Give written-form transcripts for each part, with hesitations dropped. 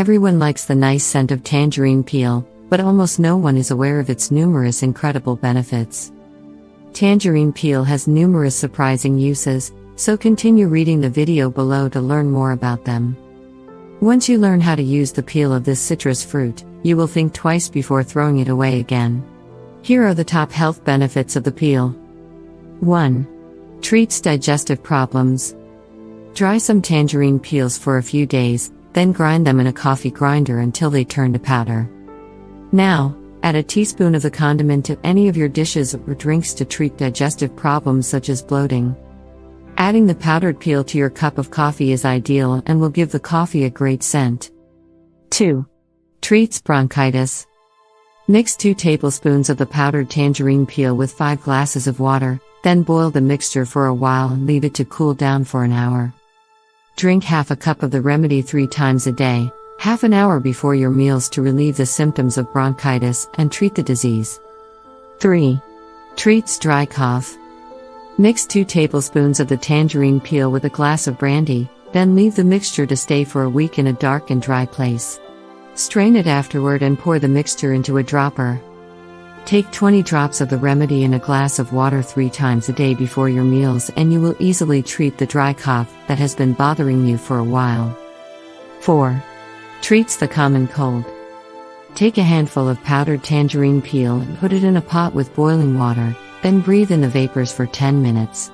Everyone likes the nice scent of tangerine peel, but almost no one is aware of its numerous incredible benefits. Tangerine peel has numerous surprising uses, so continue reading the video below to learn more about them. Once you learn how to use the peel of this citrus fruit, you will think twice before throwing it away again. Here are the top health benefits of the peel. 1. Treats digestive problems. Dry some tangerine peels for a few days, then grind them in a coffee grinder until they turn to powder. Now, add a teaspoon of the condiment to any of your dishes or drinks to treat digestive problems such as bloating. Adding the powdered peel to your cup of coffee is ideal and will give the coffee a great scent. 2. Treats bronchitis. Mix 2 tablespoons of the powdered tangerine peel with 5 glasses of water, then boil the mixture for a while and leave it to cool down for an hour. Drink half a cup of the remedy 3 times a day, half an hour before your meals to relieve the symptoms of bronchitis and treat the disease. 3. Treats dry cough. Mix 2 tablespoons of the tangerine peel with a glass of brandy, then leave the mixture to stay for a week in a dark and dry place. Strain it afterward and pour the mixture into a dropper. Take 20 drops of the remedy in a glass of water 3 times a day before your meals and you will easily treat the dry cough that has been bothering you for a while. 4. Treats the common cold. Take a handful of powdered tangerine peel and put it in a pot with boiling water, then breathe in the vapors for 10 minutes.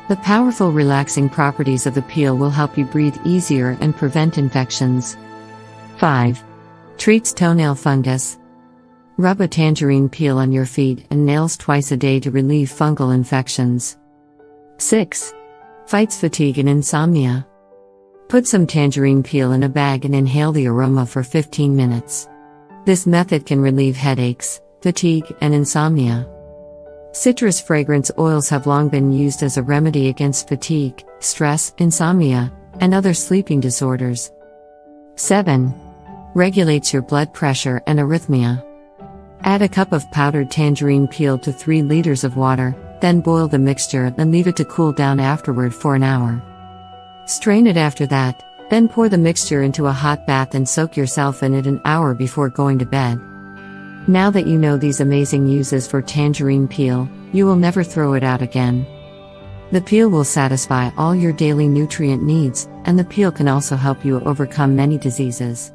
The powerful relaxing properties of the peel will help you breathe easier and prevent infections. 5. Treats toenail fungus. Rub a tangerine peel on your feet and nails twice a day to relieve fungal infections. 6. Fights fatigue and insomnia. Put some tangerine peel in a bag and inhale the aroma for 15 minutes. This method can relieve headaches, fatigue, and insomnia. Citrus fragrance oils have long been used as a remedy against fatigue, stress, insomnia, and other sleeping disorders. 7. Regulates your blood pressure and arrhythmia. Add a cup of powdered tangerine peel to 3 liters of water, then boil the mixture and leave it to cool down afterward for an hour. Strain it after that, then pour the mixture into a hot bath and soak yourself in it an hour before going to bed. Now that you know these amazing uses for tangerine peel, you will never throw it out again. The peel will satisfy all your daily nutrient needs, and the peel can also help you overcome many diseases.